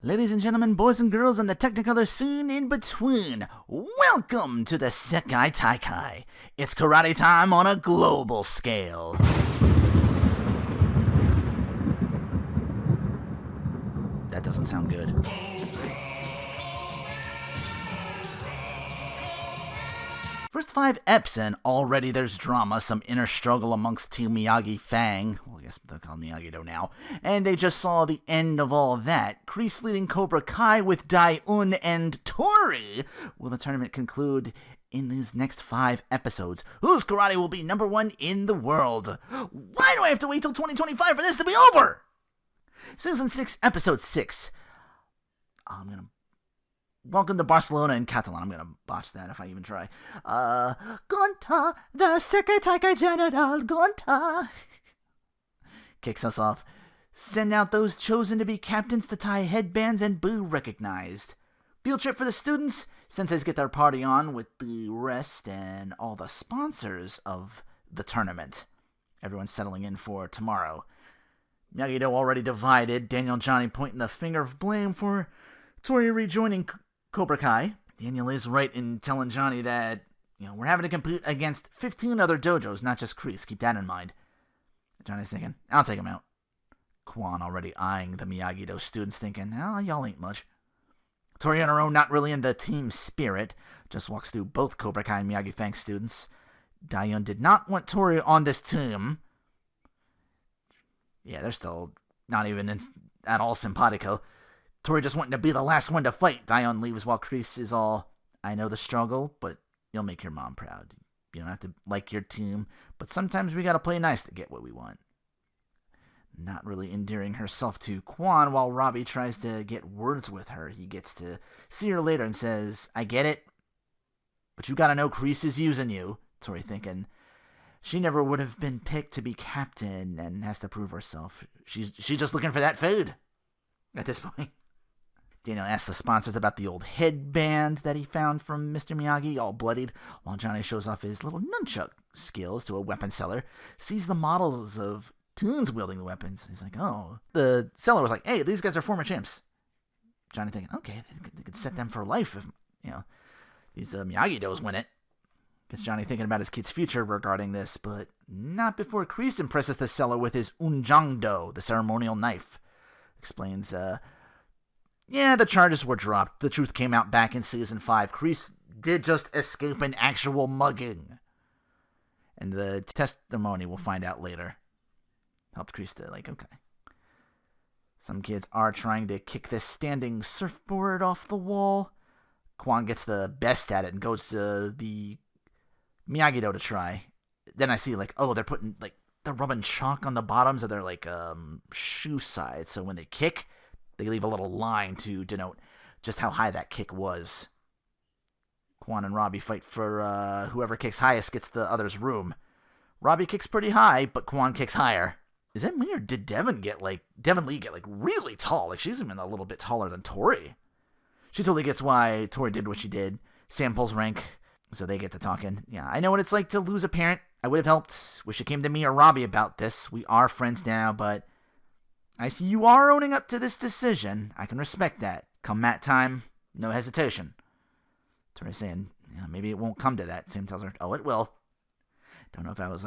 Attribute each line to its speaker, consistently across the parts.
Speaker 1: Ladies and gentlemen, boys and girls, and the technicolor soon in between, welcome to the Sekai Taikai. It's karate time on a global scale. That doesn't sound good. First 5 eps and already there's drama, some inner struggle amongst Team Miyagi Fang. Well, I guess they'll call Miyagi-Do now. And they just saw the end of all that. Kreese leading Cobra Kai with Dae-Un and Tori. Will the tournament conclude in these next 5 episodes? Whose karate will be #1 in the world? Why do I have to wait till 2025 for this to be over? Season 6, Episode 6. Welcome to Barcelona in Catalan. I'm gonna botch that if I even try. Gonta, the Sekai Taikai General, Gonta. Kicks us off. Send out those chosen to be captains to tie headbands and boo recognized. Field trip for the students. Senseis get their party on with the rest and all the sponsors of the tournament. Everyone's settling in for tomorrow. Miyagi-Do already divided. Daniel and Johnny pointing the finger of blame for Tori rejoining Cobra Kai. Daniel is right in telling Johnny that, we're having to compete against 15 other dojos, not just Kreese. Keep that in mind. Johnny's thinking, I'll take him out. Quan already eyeing the Miyagi-Do students, thinking, y'all ain't much. Tori on her own, not really in the team spirit, just walks through both Cobra Kai and Miyagi Fang students. Dae-Un did not want Tori on this team. Yeah, they're still not even at all simpatico. Tori just wanting to be the last one to fight. Dae-Un leaves while Kreese is all, I know the struggle, but you'll make your mom proud. You don't have to like your team, but sometimes we gotta play nice to get what we want. Not really endearing herself to Quan while Robbie tries to get words with her. He gets to see her later and says, I get it, but you gotta know Kreese is using you. Tori thinking, she never would have been picked to be captain and has to prove herself. She's just looking for that food at this point. Daniel asks the sponsors about the old headband that he found from Mr. Miyagi, all bloodied, while Johnny shows off his little nunchuck skills to a weapon seller, sees the models of tunes wielding the weapons. He's like, oh. The seller was like, hey, these guys are former champs. Johnny thinking, okay, they could set them for life if, these Miyagi-Dos win it. Gets Johnny thinking about his kid's future regarding this, but not before Kreese impresses the seller with his Unjang-Do, the ceremonial knife. Explains, the charges were dropped. The truth came out back in Season 5. Kreese did just escape an actual mugging. And the testimony we'll find out later helped Kreese to, okay. Some kids are trying to kick this standing surfboard off the wall. Quan gets the best at it and goes to the Miyagi-Do to try. Then I see, they're putting, they're rubbing chalk on the bottoms of their, shoe sides. So when they kick, they leave a little line to denote just how high that kick was. Quan and Robbie fight for whoever kicks highest gets the other's room. Robbie kicks pretty high, but Quan kicks higher. Is that me, or did Devin Lee get, really tall? She's even a little bit taller than Tori. She totally gets why Tori did what she did. Sam pulls rank, so they get to talking. Yeah, I know what it's like to lose a parent. I would have helped. Wish it came to me or Robbie about this. We are friends now, but I see you are owning up to this decision. I can respect that. Come mat time, no hesitation. Tori's saying, maybe it won't come to that. Sam tells her, oh, it will. Don't know if I was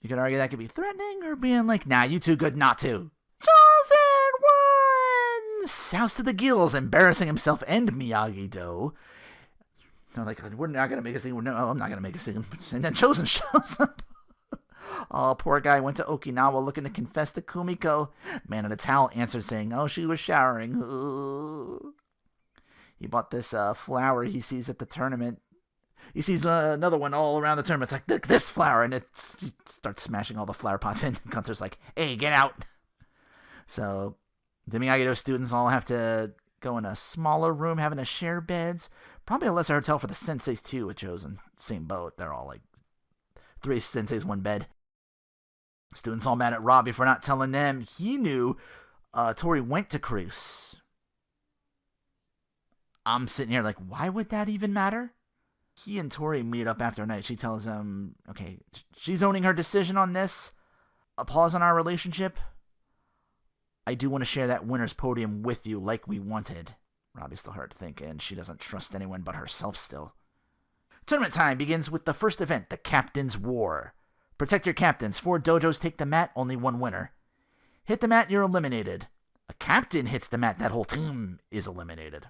Speaker 1: you could argue that could be threatening or being nah, you too good not to. Chosen one! Soused to the gills, embarrassing himself and Miyagi-Do. They're we're not going to make a scene. No, I'm not going to make a scene. And then Chosen shows up. Oh, poor guy went to Okinawa looking to confess to Kumiko. Man in a towel answered saying, oh, she was showering. Ooh. He bought this flower he sees at the tournament. He sees another one all around the tournament. It's look, this flower. And he starts smashing all the flower pots in. Gunther's like, hey, get out. So the Miyagi-Do students all have to go in a smaller room, having to share beds. Probably a lesser hotel for the senseis, too, with Chosen. Same boat. They're all 3 senseis, 1 bed. Students all mad at Robbie for not telling them he knew Tori went to Kreese. I'm sitting here why would that even matter? He and Tori meet up after a night. She tells him, okay, she's owning her decision on this. A pause on our relationship. I do want to share that winner's podium with you like we wanted. Robbie's still hurt to think, and she doesn't trust anyone but herself still. Tournament time begins with the first event, the Captain's War. Protect your captains. 4 dojos take the mat, only 1 winner. Hit the mat, you're eliminated. A captain hits the mat, that whole team is eliminated.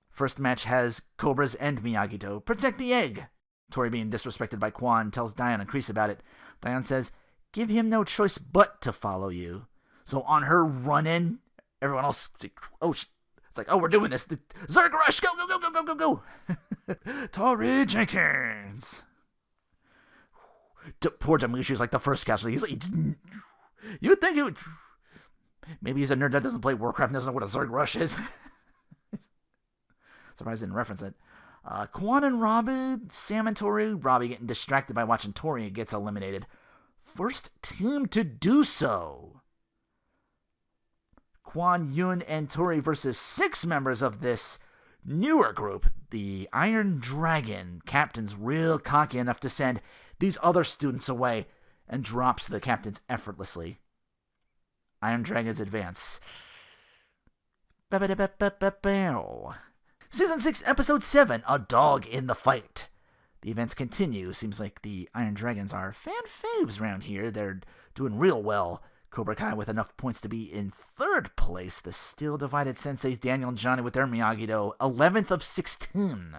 Speaker 1: First match has Cobras and Miyagi-Do. Protect the egg. Tori, being disrespected by Quan, tells Dae-Un and Kreese about it. Dae-Un says, give him no choice but to follow you. So on her run-in, everyone else, it's like, oh, we're doing this. Zerg Rush, go, go, go, go, go, go, go. Tori Jenkins. Poor Demetrius, like the first casualty. He's like, you'd think he would. Maybe he's a nerd that doesn't play Warcraft and doesn't know what a Zerg Rush is. Surprised I didn't reference it. Quan and Robbie, Sam and Tori. Robbie getting distracted by watching Tori and gets eliminated. First team to do so. Quan, Yun, and Tori versus 6 members of this newer group, the Iron Dragon. Captain's real cocky enough to send these other students away and drops the captains effortlessly. Iron Dragons advance. Season 6, Episode 7, A Dog in the Fight. The events continue. Seems like the Iron Dragons are fan faves around here. They're doing real well. Cobra Kai with enough points to be in 3rd place. The still divided senseis Daniel and Johnny with their Miyagi-Do, 11th of 16.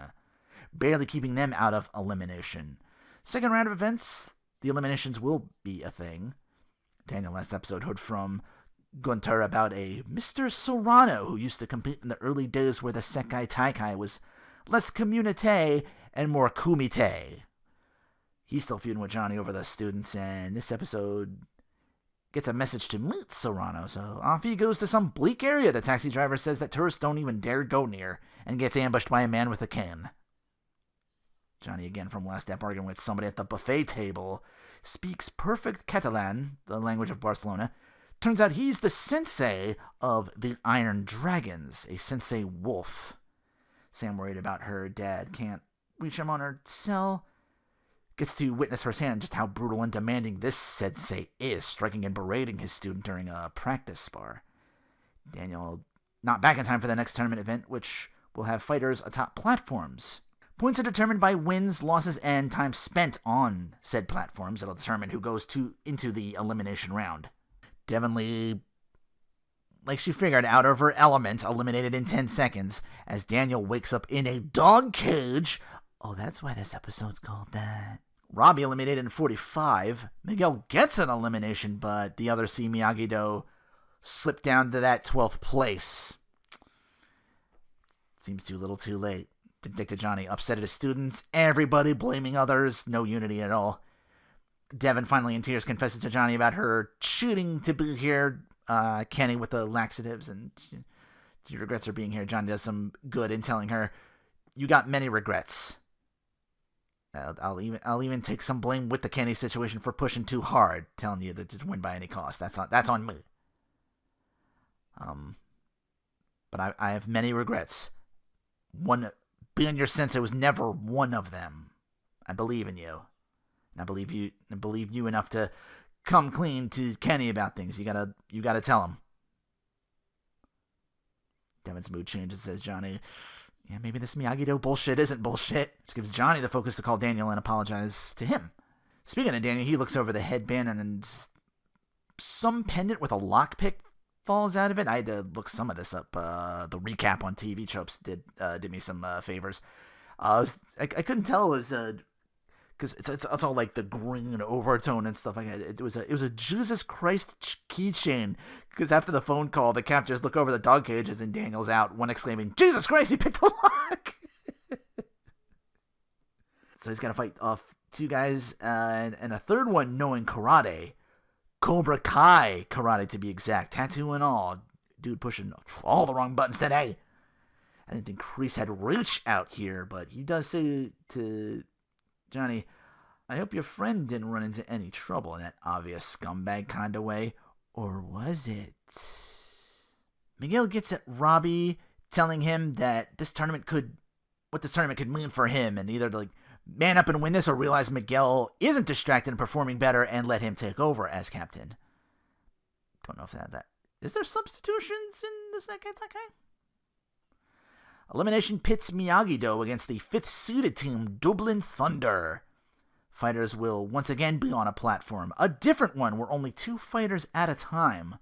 Speaker 1: Barely keeping them out of elimination. Second round of events, the eliminations will be a thing. Daniel last episode heard from Gunter about a Mr. Serrano who used to compete in the early days where the Sekai Taikai was less community and more kumite. He's still feuding with Johnny over the students, and this episode gets a message to meet Serrano, so off he goes to some bleak area the taxi driver says that tourists don't even dare go near, and gets ambushed by a man with a cane. Johnny, again from last step, arguing with somebody at the buffet table, speaks perfect Catalan, the language of Barcelona. Turns out he's the sensei of the Iron Dragons, a sensei wolf. Sam, worried about her dad, can't reach him on her cell. Gets to witness firsthand just how brutal and demanding this sensei is, striking and berating his student during a practice spar. Daniel not back in time for the next tournament event, which will have fighters atop platforms. Points are determined by wins, losses, and time spent on said platforms. It'll determine who goes into the elimination round. Devon Lee, like she figured out of her element, eliminated in 10 seconds, as Daniel wakes up in a dog cage. Oh, that's why this episode's called that. Robbie eliminated in 45. Miguel gets an elimination, but the other C, Miyagi-Do, slipped down to that 12th place. Seems too little too late. Dictator Johnny upset at his students, everybody blaming others, no unity at all. Devon, finally in tears, confesses to Johnny about her shooting to be here, Kenny with the laxatives, and she regrets her being here. Johnny does some good in telling her, you got many regrets. I'll even take some blame with the Kenny situation for pushing too hard, telling you that to win by any cost. That's on me. But I have many regrets. Being your sensei was never one of them. I believe in you. And I believe you enough to come clean to Kenny about things. You gotta tell him. Devon's mood changes, says Johnny. Yeah, maybe this Miyagi-Do bullshit isn't bullshit. Just gives Johnny the focus to call Daniel and apologize to him. Speaking of Daniel, he looks over the headband and some pendant with a lockpick falls out of it. I had to look some of this up. The recap on TV Tropes did me some favors. I couldn't tell it was because it's all like the green overtone and stuff like that. It was a Jesus Christ keychain. Because after the phone call, the captors look over the dog cages and Daniel's out. One exclaiming, "Jesus Christ! He picked the lock!" So he's got to fight off 2 guys and a third one knowing karate. Cobra Kai karate to be exact. Tattoo and all. Dude pushing all the wrong buttons today. I didn't think Kreese had reach out here, but he does say to Johnny, I hope your friend didn't run into any trouble in that obvious scumbag kind of way. Or was it? Miguel gets at Robbie, telling him that what this tournament could mean for him, and either to like man up and win this or realize Miguel isn't distracted and performing better and let him take over as captain. Don't know if that Is there substitutions in the second? Okay. Elimination pits Miyagi-Do against the 5th seeded team, Dublin Thunder. Fighters will once again be on a platform, a different one where only 2 fighters at a time.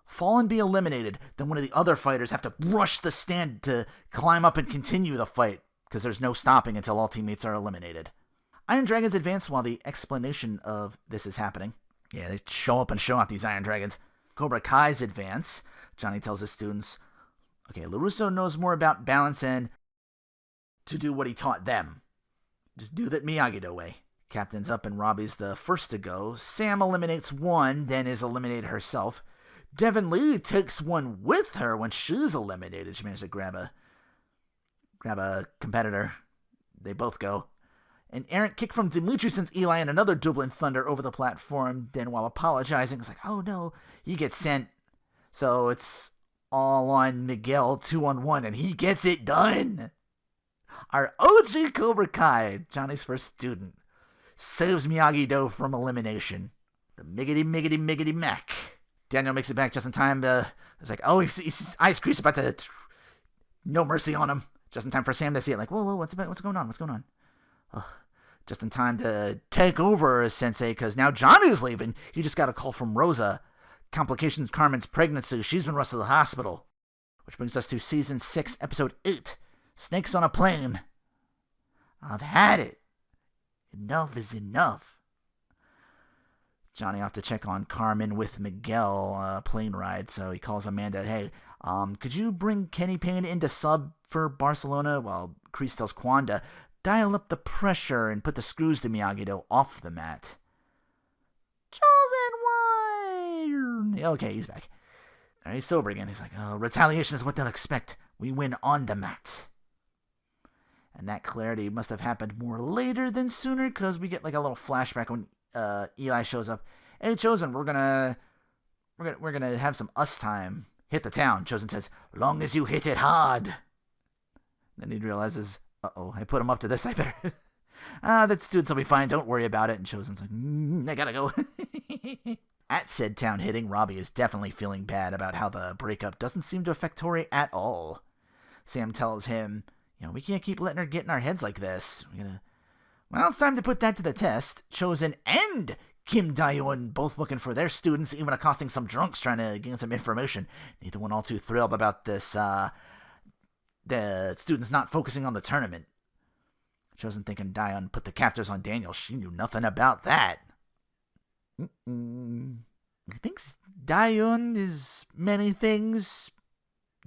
Speaker 1: Fall and be eliminated, then one of the other fighters have to rush the stand to climb up and continue the fight, because there's no stopping until all teammates are eliminated. Iron Dragons advance while the explanation of this is happening. Yeah, they show up and show out these Iron Dragons. Cobra Kai's advance. Johnny tells his students, okay, LaRusso knows more about balance and to do what he taught them. Just do that Miyagi-Do way. Captain's up and Robbie's the first to go. Sam eliminates one, then is eliminated herself. Devin Lee takes one with her when she's eliminated. She managed to grab a competitor. They both go. An errant kick from Dimitri sends Eli and another Dublin Thunder over the platform. Then while apologizing, it's like, oh no, he gets sent. So it's all on Miguel 2-on-1 and he gets it done. Our OG Cobra Kai, Johnny's first student, saves Miyagi-Do from elimination. The miggity mac. Daniel makes it back just in time. It's like, oh, he's Ice Crease about to... No mercy on him. Just in time for Sam to see it. Like, whoa, what's going on? Just in time to take over as Sensei, because now Johnny's leaving. He just got a call from Rosa. Complications Carmen's pregnancy. She's been rushed to the hospital. Which brings us to Season 6, Episode 8. Snakes on a Plane. I've had it. Enough is enough. Johnny off to check on Carmen with Miguel, plane ride, so he calls Amanda, hey, could you bring Kenny Payne into sub for Barcelona? While Kreese tells Kwanda, dial up the pressure and put the screws to Miyagi-Do off the mat. Chosen one! Okay, he's back. He's sober again. He's like, oh, retaliation is what they'll expect. We win on the mat. And that clarity must have happened more later than sooner, because we get like a little flashback when Eli shows up. Hey, Chosen, we're gonna have some us time. Hit the town. Chosen says, long as you hit it hard. Then he realizes, I put him up to this. I better. That students will be fine. Don't worry about it. And Chosen's like, I gotta go. At said town hitting, Robbie is definitely feeling bad about how the breakup doesn't seem to affect Tori at all. Sam tells him, we can't keep letting her get in our heads like this. Well, it's time to put that to the test. Chosen and Kim Dae-Un both looking for their students, even accosting some drunks trying to gain some information. Neither one all too thrilled about this, the students not focusing on the tournament. Chosen thinking Dae-Un put the captors on Daniel. She knew nothing about that. He thinks Dae-Un is many things.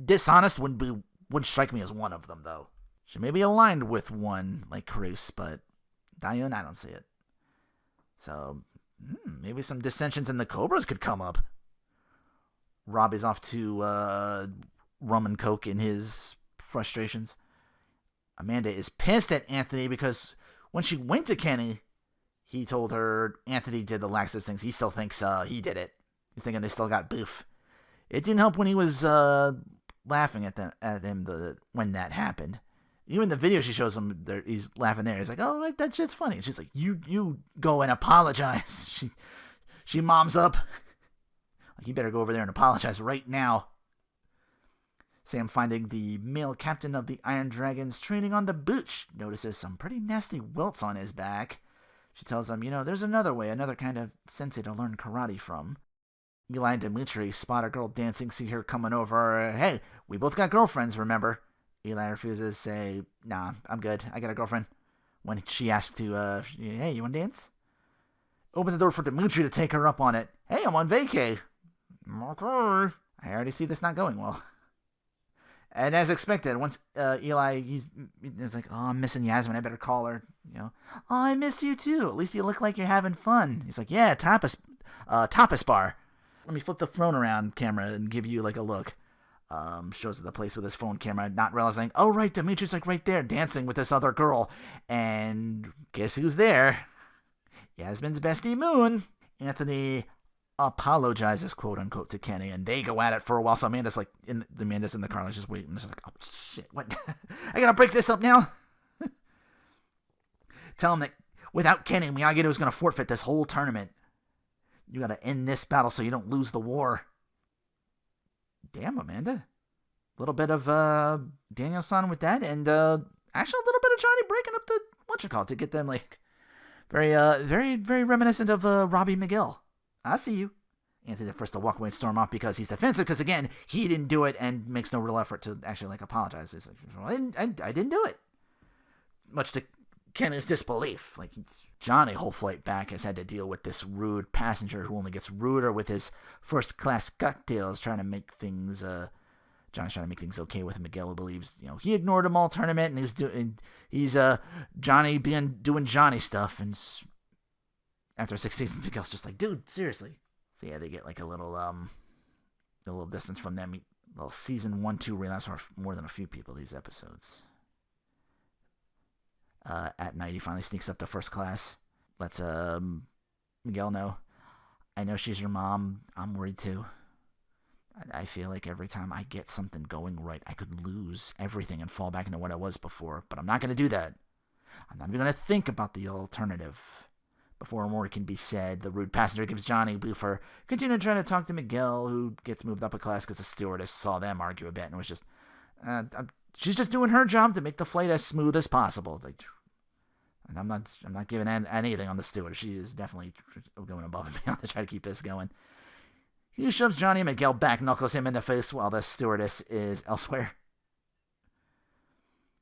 Speaker 1: Dishonest would strike me as one of them, though. She may be aligned with one, like Kreese, but Dae-Un, I don't see it. So, maybe some dissensions in the Cobras could come up. Robbie's off to rum and coke in his frustrations. Amanda is pissed at Anthony because when she went to Kenny, he told her Anthony did the laxative things. He still thinks he did it. He's thinking they still got beef. It didn't help when he was laughing at him when that happened. Even the video she shows him, he's laughing there. He's like, oh, that shit's funny. And she's like, you go and apologize. She moms up. Like, you better go over there and apologize right now. Sam, finding the male captain of the Iron Dragons training on the beach, notices some pretty nasty welts on his back. She tells him, there's another way, another kind of sensei to learn karate from. Eli and Dimitri spot a girl dancing, see her coming over. Hey, we both got girlfriends, remember? Eli refuses, say, nah, I'm good. I got a girlfriend. When she asks to, hey, you want to dance? Opens the door for Dimitri to take her up on it. Hey, I'm on vacay. Okay. I already see this not going well. And as expected, once Eli, he's like, oh, I'm missing Yasmin. I better call her. Oh, I miss you too. At least you look like you're having fun. He's like, yeah, tapas bar. Let me flip the phone around camera and give you like a look. Shows the place with his phone camera, not realizing, oh right, Dimitri's like right there dancing with this other girl. And guess who's there? Yasmin's bestie Moon. Anthony apologizes, quote unquote, to Kenny, and they go at it for a while. So Amanda's in the car, just waiting. She's like, oh shit, what? I gotta break this up now. Tell him that without Kenny, Miyagi-Do is gonna forfeit this whole tournament. You gotta end this battle so you don't lose the war. Damn, Amanda. A little bit of Daniel-san with that, and actually a little bit of Johnny breaking up the to get them like very reminiscent of Robbie Miguel. I see you. Anthony the first to walk away and storm off because he's defensive because again he didn't do it and makes no real effort to actually like apologize. He's like, I didn't do it. Much to Kenny's disbelief. Like Johnny whole flight back has had to deal with this rude passenger who only gets ruder with his first class cocktails, trying to make things Johnny's trying to make things okay with Miguel, who believes, he ignored him all tournament, and he's Johnny doing Johnny stuff, and after 6 seasons, Miguel's just like, dude, seriously. So yeah, they get like a little distance from them. A little season 1-2 relapse for more than a few people these episodes. At night, he finally sneaks up to first class, lets Miguel know, I know she's your mom. I'm worried too. I feel like every time I get something going right, I could lose everything and fall back into what I was before. But I'm not going to do that. I'm not even going to think about the alternative. Before more can be said, the rude passenger gives Johnny blue for continuing trying to talk to Miguel, who gets moved up a class because the stewardess saw them argue a bit and was just, she's just doing her job to make the flight as smooth as possible. Like, and I'm not giving anything on the steward. She is definitely going above and beyond to try to keep this going. He shoves Johnny and Miguel back, knuckles him in the face while the stewardess is elsewhere.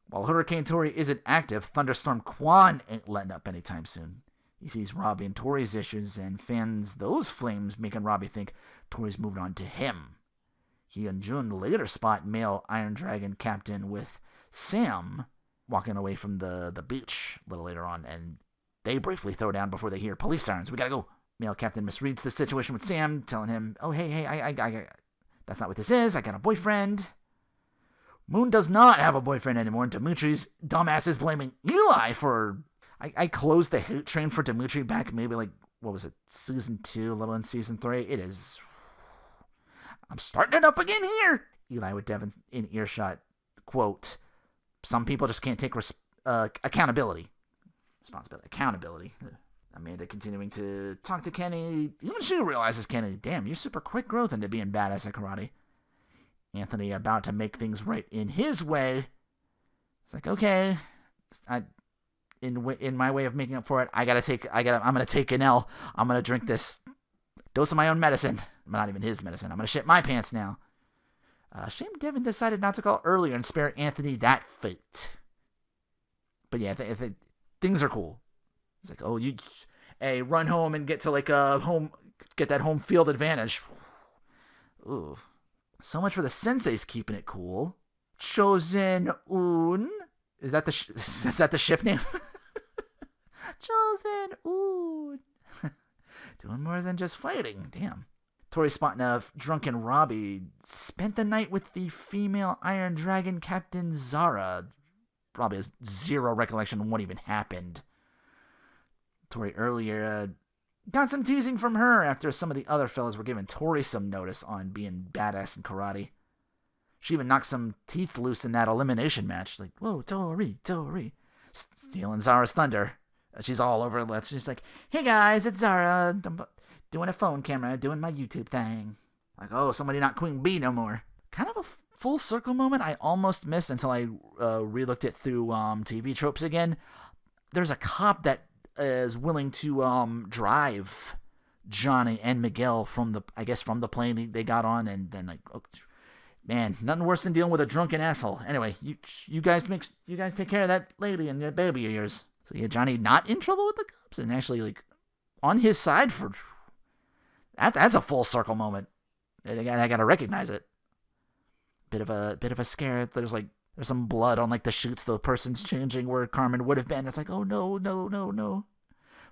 Speaker 1: While Hurricane Tori isn't active, Thunderstorm Quan ain't letting up anytime soon. He sees Robbie and Tori's issues and fans those flames, making Robbie think Tori's moved on to him. He and Jun later spot male Iron Dragon captain with Sam walking away from the beach a little later on, and they briefly throw down before they hear police sirens. We gotta go. Male captain misreads the situation with Sam, telling him, oh, hey, I that's not what this is. I got a boyfriend. Moon does not have a boyfriend anymore, and Dimitri's dumbass is blaming Eli for... I closed the hate train for Dimitri back maybe like, what was it, season 2, a little in season 3. It is... I'm starting it up again here. Eli with Devin in earshot, quote, some people just can't take accountability. Responsibility. Accountability. Amanda continuing to talk to Kenny. Even she realizes Kenny, damn, you're super quick growth into being badass at karate. Anthony about to make things right in his way. It's like, okay, in my way of making up for it, I'm gonna take an L. I'm gonna drink this dose of my own medicine. Not even his medicine. I'm gonna shit my pants now. Shame Devin decided not to call earlier and spare Anthony that fate. But yeah, things are cool. It's like, oh, run home and get to like get that home field advantage. Ooh. So much for the senseis keeping it cool. Chosen-un. Is that the ship name? Chosen-un. Doing more than just fighting. Damn. Tori spotting a drunken Robbie spent the night with the female Iron Dragon Captain Zara. Probably has zero recollection of what even happened. Tori earlier got some teasing from her after some of the other fellas were giving Tori some notice on being badass in karate. She even knocked some teeth loose in that elimination match. Like, whoa, Tori. Stealing Zara's thunder. She's all over. She's like, hey guys, it's Zara. I'm doing a phone camera, doing my YouTube thing. Like, oh, somebody not Queen Bee no more. Kind of a full circle moment I almost missed until I re-looked it through TV tropes again. There's a cop that is willing to drive Johnny and Miguel from the plane they got on, and then like, oh, man, nothing worse than dealing with a drunken asshole. Anyway, you guys take care of that lady and that baby of yours. So yeah, Johnny not in trouble with the cops and actually like on his side for that. That's a full circle moment. I gotta recognize it. Bit of a scare. There's some blood on like the shoots the person's changing where Carmen would have been. It's like, oh no.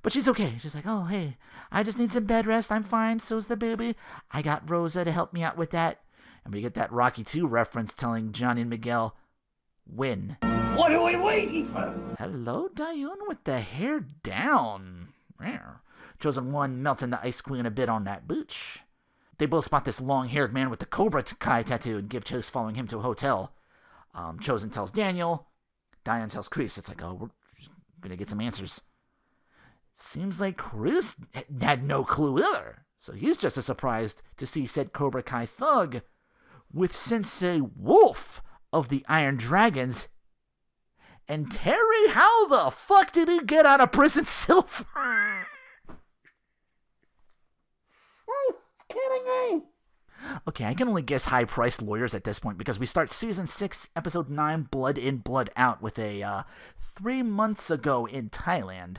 Speaker 1: But she's okay. She's like, oh hey, I just need some bed rest. I'm fine. So's the baby. I got Rosa to help me out with that. And we get that Rocky 2 reference telling Johnny and Miguel, win.
Speaker 2: What are we waiting for?
Speaker 1: Hello, Dae-Un with the hair down. Chosen One melts in the Ice Queen a bit on that beach. They both spot this long-haired man with the Cobra Kai tattoo and give chase following him to a hotel. Chosen tells Daniel. Dae-Un tells Chris. It's like, oh, we're going to get some answers. Seems like Chris had no clue either. So he's just as surprised to see said Cobra Kai thug with Sensei Wolf of the Iron Dragons. And Terry, how the fuck did he get out of prison, Silver?
Speaker 2: Kidding me?
Speaker 1: Okay, I can only guess high-priced lawyers at this point because we start Season 6, Episode 9, Blood In, Blood Out, with a 3 months ago in Thailand.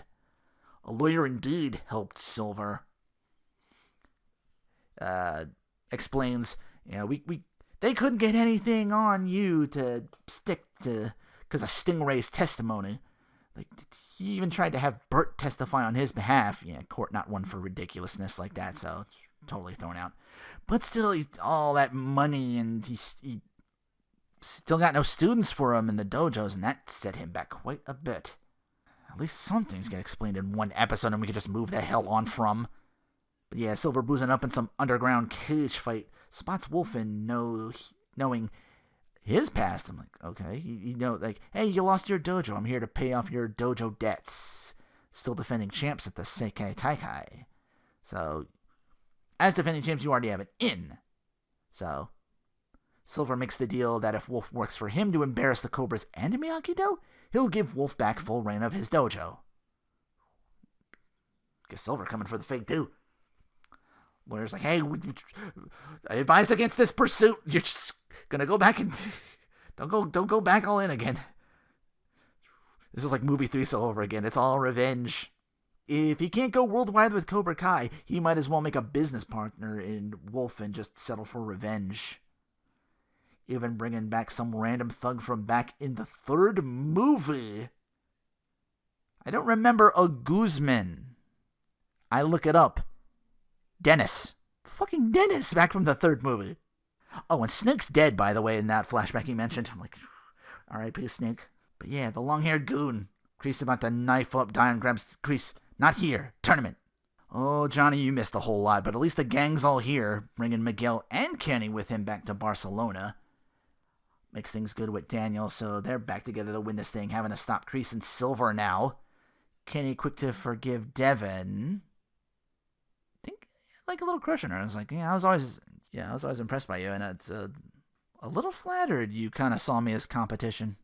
Speaker 1: A lawyer indeed helped Silver. Explains, they couldn't get anything on you to stick to because of Stingray's testimony. Like, he even tried to have Bert testify on his behalf. Yeah, court not one for ridiculousness like that, so it's totally thrown out. But still, he's all that money, and he still got no students for him in the dojos, and that set him back quite a bit. At least some things get explained in one episode, and we can just move the hell on from. But yeah, Silver boozing up in some underground cage fight spots Wolfen knowing his past. I'm like, okay, hey, you lost your dojo. I'm here to pay off your dojo debts. Still defending champs at the Seikai Taikai. So, as defending champs, you already have an in. So, Silver makes the deal that if Wolf works for him to embarrass the Cobras and Miyagi-Do, he'll give Wolf back full reign of his dojo. Guess Silver coming for the fake too. Lawyer's like, hey, I advise against this pursuit. You're just gonna go back and don't go back all in again. This is like movie 3 all over again. It's all revenge. If he can't go worldwide with Cobra Kai, he might as well make a business partner in Wolf and just settle for revenge. Even bringing back some random thug from back in the 3rd movie. I don't remember a Guzman. I look it up. Dennis. Fucking Dennis back from the 3rd movie. Oh, and Snake's dead, by the way, in that flashback he mentioned. I'm like, R.I.P. Snake. But yeah, the long-haired goon. Kreese about to knife up Dae-Un grabs Kreese. Not here. Tournament. Oh, Johnny, you missed a whole lot, but at least the gang's all here, bringing Miguel and Kenny with him back to Barcelona. Makes things good with Daniel, so they're back together to win this thing, having to stop Kreese and Silver now. Kenny quick to forgive Devin. Think like a little crush on her. I was like, I was always impressed by you, and it's a little flattered you kind of saw me as competition.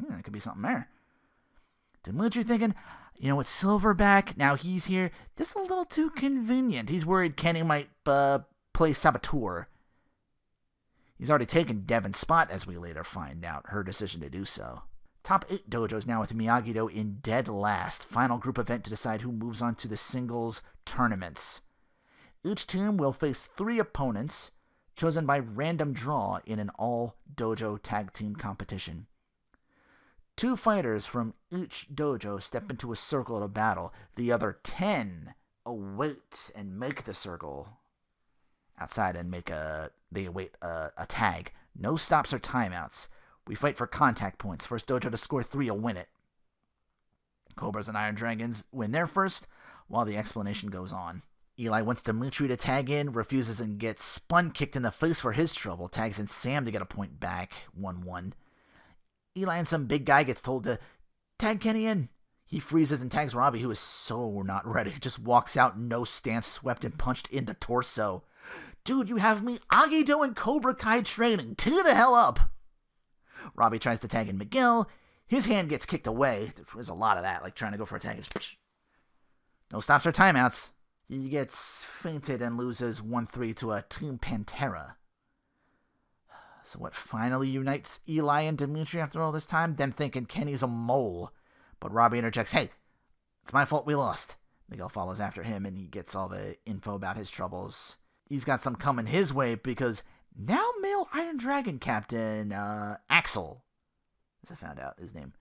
Speaker 1: That could be something there. Dimitri thinking, with Silver back, now he's here. This is a little too convenient. He's worried Kenny might play saboteur. He's already taken Devin's spot, as we later find out, her decision to do so. Top 8 dojos now with Miyagi-Do in dead last. Final group event to decide who moves on to the singles tournaments. Each team will face 3 opponents, chosen by random draw in an all-dojo tag team competition. 2 fighters from each dojo step into a circle to battle. The other 10 await and make the circle outside and they await a tag. No stops or timeouts. We fight for contact points. First dojo to score 3 will win it. Cobras and Iron Dragons win their first, while the explanation goes on. Eli wants Dimitri to tag in, refuses and gets spun kicked in the face for his trouble. Tags in Sam to get a point back, 1-1. Eli and some big guy gets told to tag Kenny in. He freezes and tags Robbie, who is so not ready. Just walks out, no stance, swept and punched in the torso. Dude, you have Miyagi-Do and Cobra Kai training. Tee the hell up. Robbie tries to tag in Miguel. His hand gets kicked away. There's a lot of that, like trying to go for a tag. No stops or timeouts. He gets fainted and loses 1-3 to a Team Pantera. So what finally unites Eli and Dimitri after all this time? Them thinking Kenny's a mole. But Robbie interjects, hey, it's my fault we lost. Miguel follows after him and he gets all the info about his troubles. He's got some coming his way because now male Iron Dragon captain Axel, as I found out his name.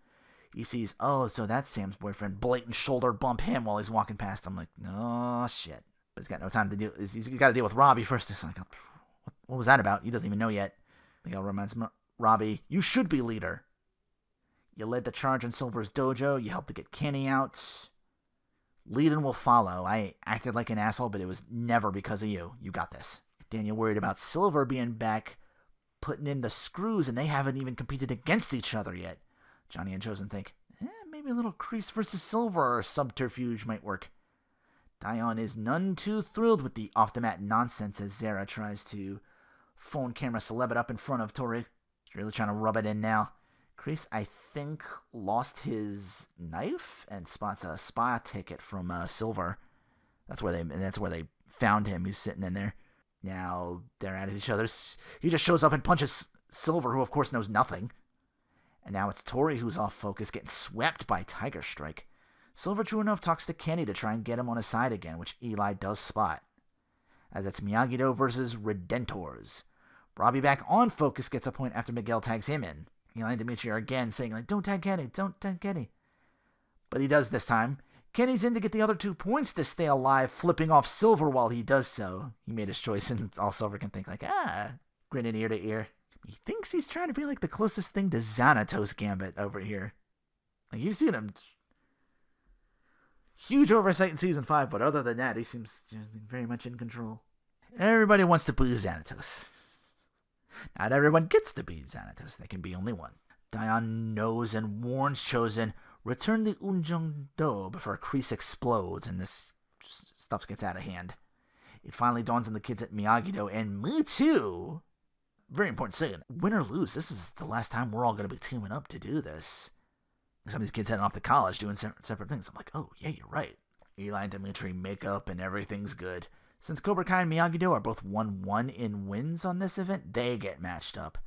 Speaker 1: He sees, oh, so that's Sam's boyfriend. Blatant shoulder bump him while he's walking past. I'm like, oh, shit. But he's got no time to deal. He's got to deal with Robbie first. It's like, what was that about? He doesn't even know yet. Miguel reminds Robbie, you should be leader. You led the charge in Silver's dojo. You helped to get Kenny out. Leading will follow. I acted like an asshole, but it was never because of you. You got this. Daniel worried about Silver being back, putting in the screws, and they haven't even competed against each other yet. Johnny and Chosen think, maybe a little Kreese versus Silver or subterfuge might work. Dae-Un is none too thrilled with the off-the-mat nonsense as Zara tries to phone camera celeb it up in front of Tori. He's really trying to rub it in now. Kreese, I think, lost his knife and spots a spa ticket from Silver. That's where they found him. He's sitting in there. Now they're at each other. He just shows up and punches Silver, who of course knows nothing. And now it's Tori who's off focus, getting swept by Tiger Strike. Silver, true enough, talks to Kenny to try and get him on his side again, which Eli does spot. As it's Miyagi-Do versus Redentors. Robbie back on focus gets a point after Miguel tags him in. Eli and Dimitri are again saying, like, don't tag Kenny, don't tag Kenny. But he does this time. Kenny's in to get the other 2 points to stay alive, flipping off Silver while he does so. He made his choice, and all Silver can think, like, grinning ear to ear. He thinks he's trying to be like the closest thing to Xanatos Gambit over here. Like, you've seen him. Huge oversight in Season 5, but other than that, he seems very much in control. Everybody wants to be Xanatos. Not everyone gets to be Xanatos. There can be only one. Dae-Un knows and warns Chosen, return the Unjung-Do before Kreese explodes and this stuff gets out of hand. It finally dawns on the kids at Miyagi-Do, and me too. Very important saying, win or lose, this is the last time we're all going to be teaming up to do this. Some of these kids heading off to college doing separate things. I'm like, oh, yeah, you're right. Eli and Dimitri make up and everything's good. Since Cobra Kai and Miyagi-Do are both 1-1 in wins on this event, they get matched up.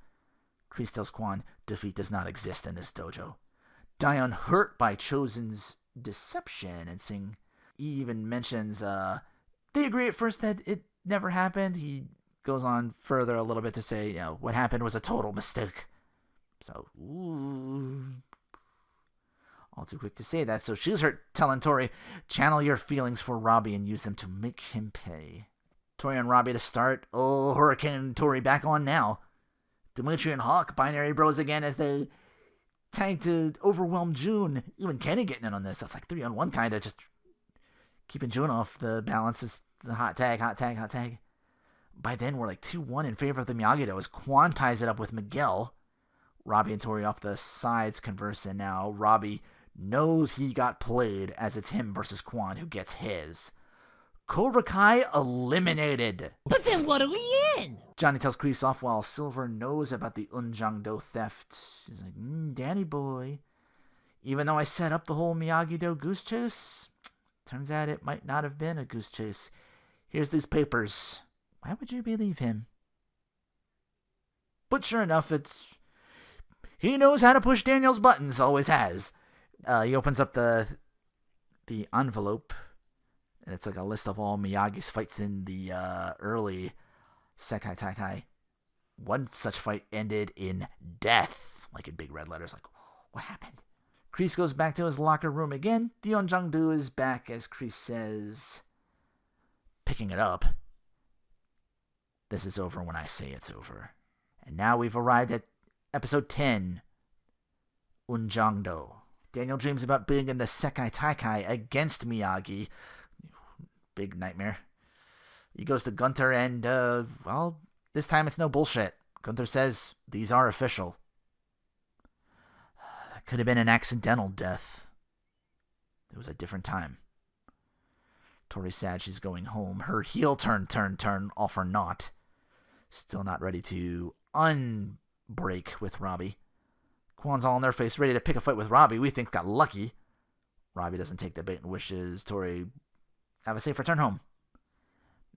Speaker 1: Kreese tells Quan, defeat does not exist in this dojo. Dae-Un hurt by Chosen's deception and Singh even mentions they agree at first that it never happened. He goes on further a little bit to say, what happened was a total mistake. So, all too quick to say that, so she's hurt, telling Tori, channel your feelings for Robbie and use them to make him pay. Tori and Robbie to start. Oh, Hurricane Tori back on now. Dimitri and Hawk, binary bros again as they tag to overwhelm June. Even Kenny getting in on this. That's like 3-on-1 kind of, just keeping June off the balance. Is the hot tag. By then, we're like 2-1 in favor of the Miyagi-Do as Quan ties it up with Miguel. Robbie and Tori off the sides converse, and now Robbie knows he got played as it's him versus Quan who gets his. Cobra Kai eliminated.
Speaker 2: But then what are we in?
Speaker 1: Johnny tells Kreese off while Silver knows about the Unjang-Do theft. He's like, Danny boy. Even though I set up the whole Miyagi-Do goose chase, turns out it might not have been a goose chase. Here's these papers. Why would you believe him? But sure enough, he knows how to push Daniel's buttons, always has. He opens up the envelope, and it's like a list of all Miyagi's fights in the early Sekai Taikai. One such fight ended in death, like in big red letters, like, what happened? Kreese goes back to his locker room again. The Onjang-Do is back, as Kreese says, picking it up. This is over when I say it's over. And now we've arrived at episode 10, Unjang-Do. Daniel dreams about being in the Sekai Taikai against Miyagi. Big nightmare. He goes to Gunter and, this time it's no bullshit. Gunter says, these are official. That could have been an accidental death. It was a different time. Tori's sad she's going home. Her heel turn, all for naught. Still not ready to unbreak with Robbie. Quan's all in their face, ready to pick a fight with Robbie. We think got lucky. Robbie doesn't take the bait and wishes Tori have a safe return home.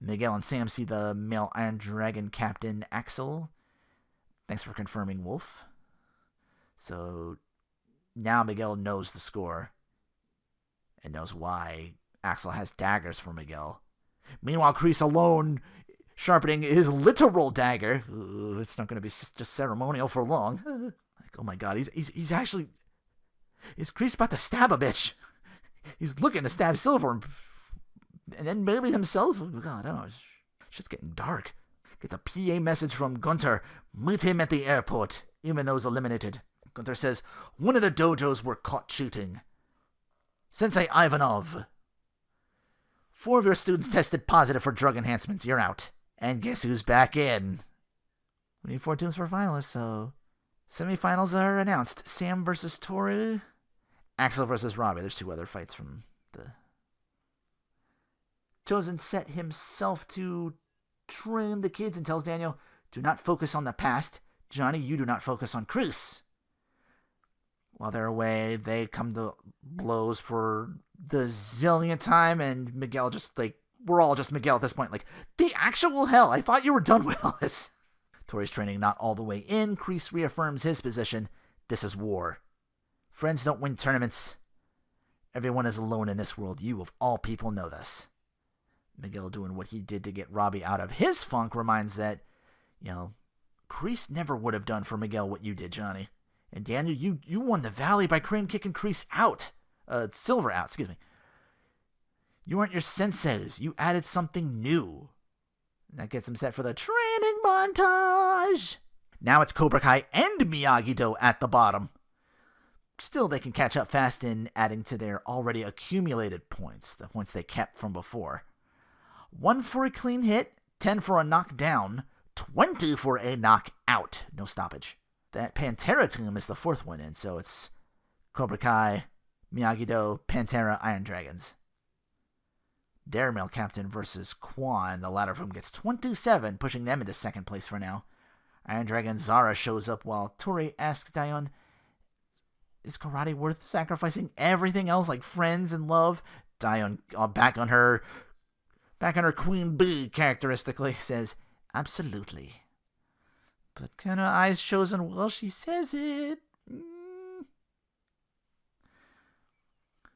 Speaker 1: Miguel and Sam see the male Iron Dragon captain, Axel. Thanks for confirming, Wolf. So now Miguel knows the score and knows why Axel has daggers for Miguel. Meanwhile, Kreese alone, sharpening his literal dagger. Ooh, it's not going to be just ceremonial for long. Like, oh my god, he's actually... Is Kreese about to stab a bitch? He's looking to stab Silver and then maybe himself. God, I don't know. It's just getting dark. Gets a PA message from Gunter. Meet him at the airport, even though he's eliminated. Gunter says, one of the dojos were caught cheating. Sensei Ivanov. 4 of your students tested positive for drug enhancements. You're out. And guess who's back in? We need 4 teams for finalists, so... Semifinals are announced. Sam versus Tori. Axel versus Robbie. There's 2 other fights from the... Chosen set himself to train the kids and tells Daniel, Do not focus on the past. Johnny, you do not focus on Chris. While they're away, they come to blows for the zillionth time, and Miguel just, like, we're all just Miguel at this point. Like, the actual hell, I thought you were done with all this. Tori's training not all the way in. Kreese reaffirms his position. This is war. Friends don't win tournaments. Everyone is alone in this world. You, of all people, know this. Miguel doing what he did to get Robbie out of his funk reminds that, Kreese never would have done for Miguel what you did, Johnny. And Daniel, you won the Valley by crane kicking Kreese out. Silver out, excuse me. You aren't your senseis. You added something new. That gets him set for the training montage. Now it's Cobra Kai and Miyagi-Do at the bottom. Still, they can catch up fast in adding to their already accumulated points, the points they kept from before. 1 for a clean hit, 10 for a knockdown, 20 for a knockout. No stoppage. That Pantera team is the 4th one in, so it's Cobra Kai, Miyagi-Do, Pantera, Iron Dragons. Their male captain versus Quan, the latter of whom gets 27, pushing them into 2nd place for now. Iron Dragon Zara shows up while Tori asks Dae-Un, is karate worth sacrificing everything else like friends and love? Dae-Un, back on her Queen Bee characteristically, says, absolutely. But kind of eyes chosen while she says it.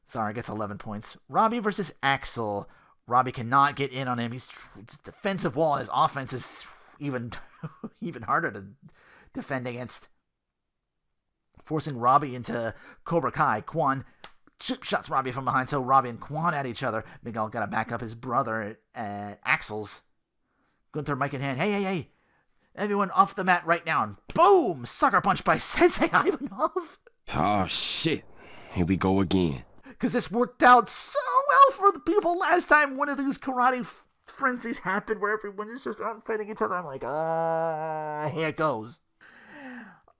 Speaker 1: Zara gets 11 points. Robbie versus Axel. Robbie cannot get in on him. It's defensive wall, and his offense is even harder to defend against. Forcing Robbie into Cobra Kai. Quan chip shots Robbie from behind, so Robbie and Quan at each other. Miguel got to back up his brother at Axel's. Gunther, mic in hand. Hey. Everyone off the mat right now. And boom! Sucker punch by Sensei Ivanov.
Speaker 3: Oh, shit. Here we go again.
Speaker 1: Because this worked out so well for the people last time one of these karate frenzies happened where everyone is just out fighting each other. I'm like, here it goes.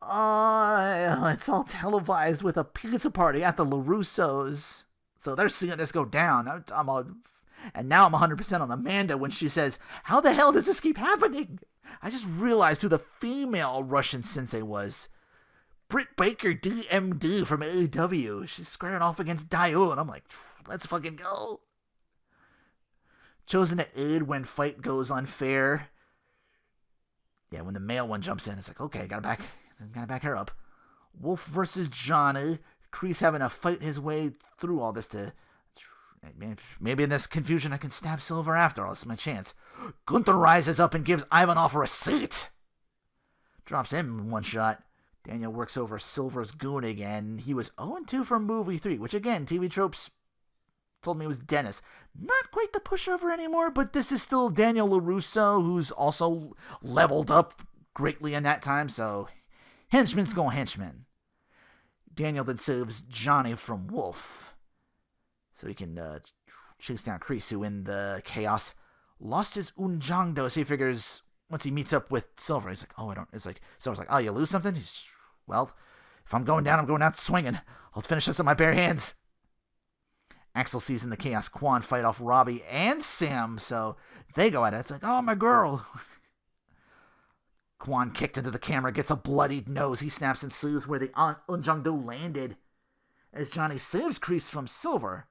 Speaker 1: It's all televised with a pizza party at the LaRusso's. So they're seeing this go down. And now I'm 100% on Amanda when she says, how the hell does this keep happening? I just realized who the female Russian sensei was. Britt Baker, D.M.D. from AEW. She's squaring off against Dae-Un. I'm like, let's fucking go. Chosen to aid when fight goes unfair. Yeah, when the male one jumps in, it's like, okay, gotta back her up. Wolf versus Johnny. Kreese having to fight his way through all this to... Maybe in this confusion I can stab Silver after all. This is my chance. Gunther rises up and gives Ivanov a receipt. Drops him in one shot. Daniel works over Silver's goon again. He was 0-2 from movie 3, which again, TV Tropes told me was Dennis. Not quite the pushover anymore, but this is still Daniel LaRusso, who's also leveled up greatly in that time, so henchman's going henchman. Daniel then saves Johnny from Wolf, so he can chase down Kreese, who in the chaos lost his Unjangdo, so he figures once he meets up with Silver, he's like, Silver's like, oh, you lose something? Well, if I'm going down swinging. I'll finish this with my bare hands. Axel sees in the chaos Quan fight off Robbie and Sam, so they go at it. It's like, oh, my girl. Quan kicked into the camera, gets a bloodied nose. He snaps and sees where the Unjangdo landed as Johnny saves Kreese from Silver.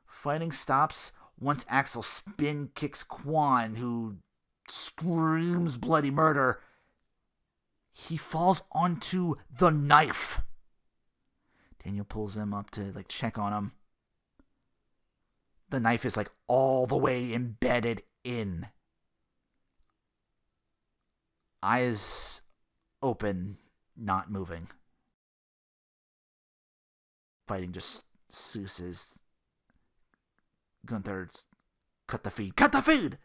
Speaker 1: Fighting stops once Axel spin kicks Quan, who screams bloody murder. He falls onto the knife. Daniel pulls him up to check on him. The knife is all the way embedded in. Eyes open, not moving. Fighting just ceases. Gunther, cut the feed. Cut the feed!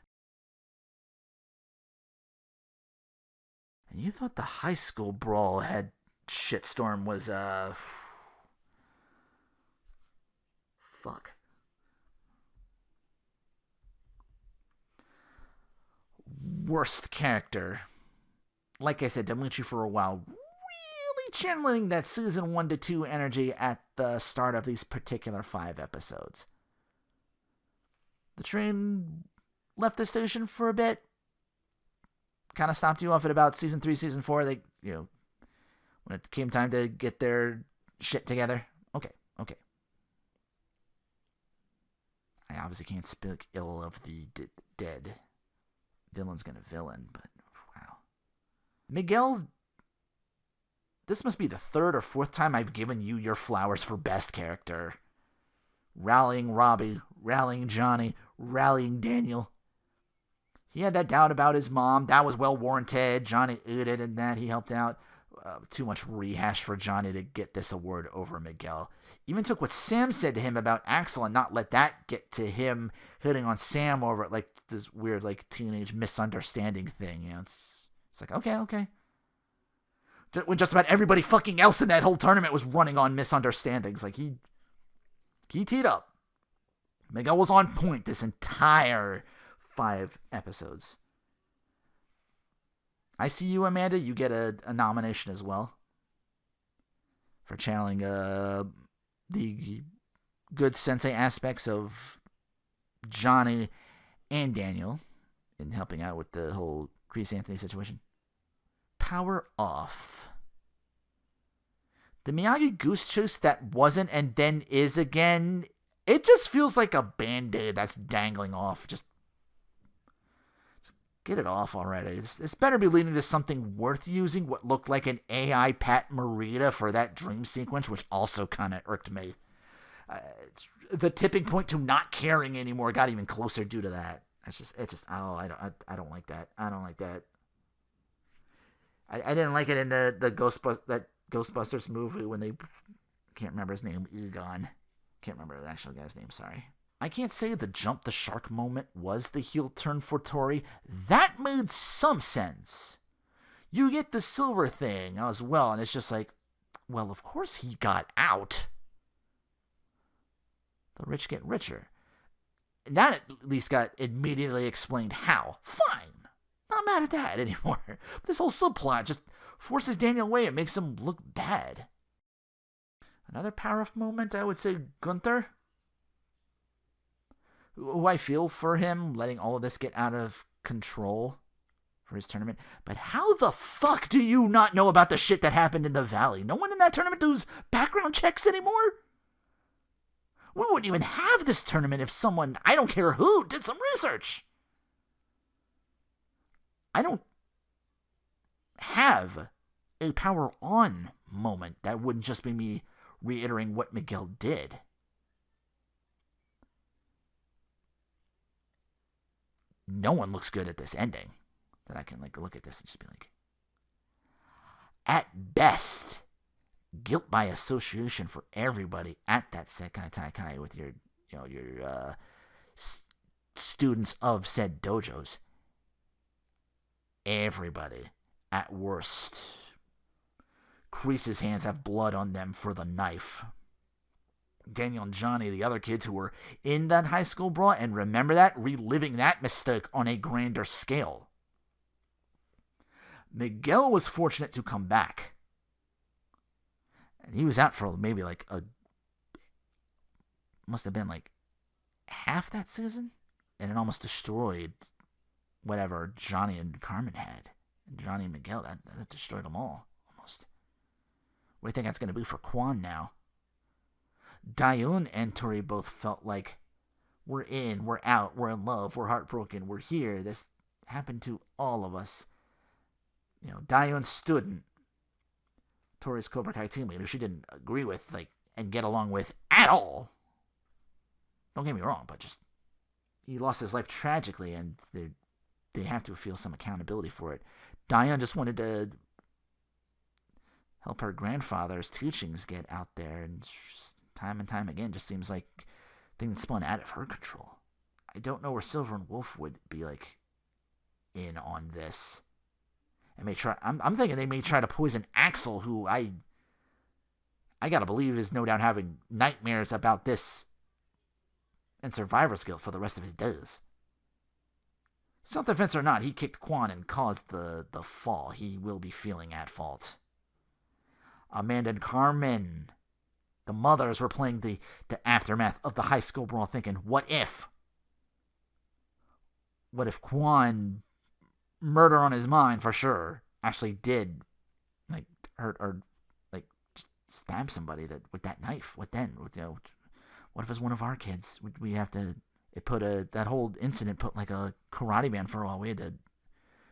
Speaker 1: And you thought the high school brawl had shitstorm was, fuck. Worst character. Like I said, Demucci for a while, really channeling that season 1 to 2 energy at the start of these particular 5 episodes. The train left the station for a bit. kind of stopped you off at about season 3, season 4. They, when it came time to get their shit together. Okay. I obviously can't speak ill of the dead. Villain's gonna villain, but wow. Miguel, this must be the 3rd or 4th time I've given you your flowers for best character. Rallying Robbie, rallying Johnny, rallying Daniel. He had that doubt about his mom. That was well warranted. Johnny aided in that. He helped out. Too much rehash for Johnny to get this award over Miguel. Even took what Sam said to him about Axel and not let that get to him hitting on Sam over it, like this weird like teenage misunderstanding thing. It's like, okay. When just about everybody fucking else in that whole tournament was running on misunderstandings. Like he teed up. Miguel was on point this entire 5 episodes. I see you, Amanda. You get a nomination as well for channeling the good sensei aspects of Johnny and Daniel in helping out with the whole Chris Anthony situation. Power off. The Miyagi Goose Chase that wasn't and then is again, it just feels like a Band-Aid that's dangling off. Just get it off already. This better be leading to something worth using. What looked like an AI Pat Morita for that dream sequence, which also kind of irked me. The tipping point to not caring anymore got even closer due to that. I don't like that. I don't like that. I didn't like it in the Ghostbusters movie when they, can't remember his name, Egon. Can't remember the actual guy's name, sorry. I can't say the jump the shark moment was the heel turn for Tori. That made some sense. You get the silver thing as well, and it's just like, well, of course he got out. The rich get richer. And that at least got immediately explained how. Fine. Not mad at that anymore. But this whole subplot just forces Daniel away and makes him look bad. Another power-off moment, I would say Gunther. Who I feel for him, letting all of this get out of control for his tournament. But how the fuck do you not know about the shit that happened in the Valley? No one in that tournament does background checks anymore? We wouldn't even have this tournament if someone, I don't care who, did some research. I don't have a power on moment that wouldn't just be me reiterating what Miguel did. No one looks good at this ending that I can look at this and just be like, at best, guilt by association for everybody at that Sekai Taikai with your students of said dojos. Everybody, at worst. Kreese's hands have blood on them for the knife. Daniel and Johnny, the other kids who were in that high school brawl, and remember that, reliving that mistake on a grander scale. Miguel was fortunate to come back. And he was out for maybe must have been half that season, and it almost destroyed whatever Johnny and Carmen had. And Johnny and Miguel, that destroyed them all, almost. What do you think that's going to be for Quan now? Dae-Un and Tori both felt like, we're in, we're out, we're in love, we're heartbroken, we're here. This happened to all of us. Dae-Un's student, Tori's Cobra Kai team leader, she didn't agree with, and get along with at all. Don't get me wrong, but just, he lost his life tragically, and they have to feel some accountability for it. Dae-Un just wanted to help her grandfather's teachings get out there, and time and time again just seems like things spun out of her control. I don't know where Silver and Wolf would be in on this. And may try. I'm thinking they may try to poison Axel, who I gotta believe is no doubt having nightmares about this and survivor's guilt for the rest of his days. Self-defense or not, he kicked Quan and caused the fall. He will be feeling at fault. Amanda and Carmen, the mothers, were playing the aftermath of the high school brawl, thinking, what if? What if Quan murder on his mind for sure, actually did like hurt or like just stab somebody with that knife, what then? What if it's one of our kids? We have to. That whole incident put like a karate man for a while. We had to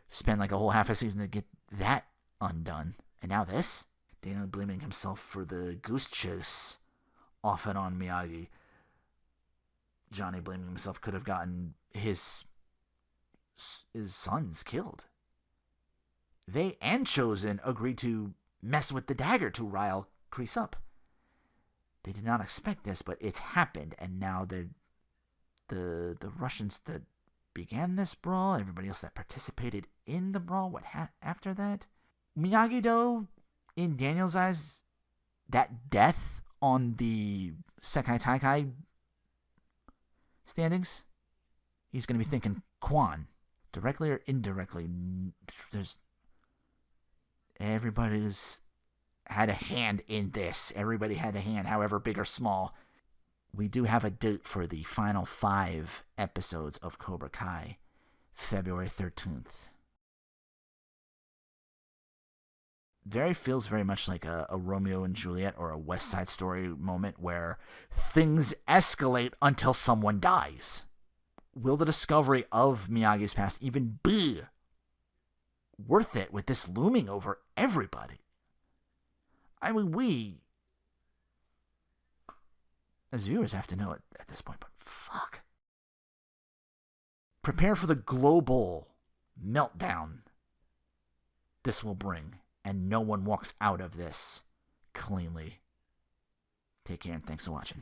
Speaker 1: spend like a whole half a season to get that undone, and now this. Dana blaming himself for the goose chase off and on Miyagi. Johnny blaming himself could have gotten his sons killed. They and Chosen agreed to mess with the dagger to rile Kreese up. They did not expect this, but it's happened, and now the Russians that began this brawl, everybody else that participated in the brawl, after that? Miyagi-Do, in Daniel's eyes, that death on the Sekai Taikai standings, he's going to be thinking Quan. Directly or indirectly, everybody's had a hand in this. Everybody had a hand, however big or small. We do have a date for the final 5 episodes of Cobra Kai, February 13th. Feels very much like a Romeo and Juliet or a West Side Story moment where things escalate until someone dies. Will the discovery of Miyagi's past even be worth it with this looming over everybody? I mean, we as viewers have to know it at this point, but fuck. Prepare for the global meltdown this will bring, and no one walks out of this cleanly. Take care and thanks for watching.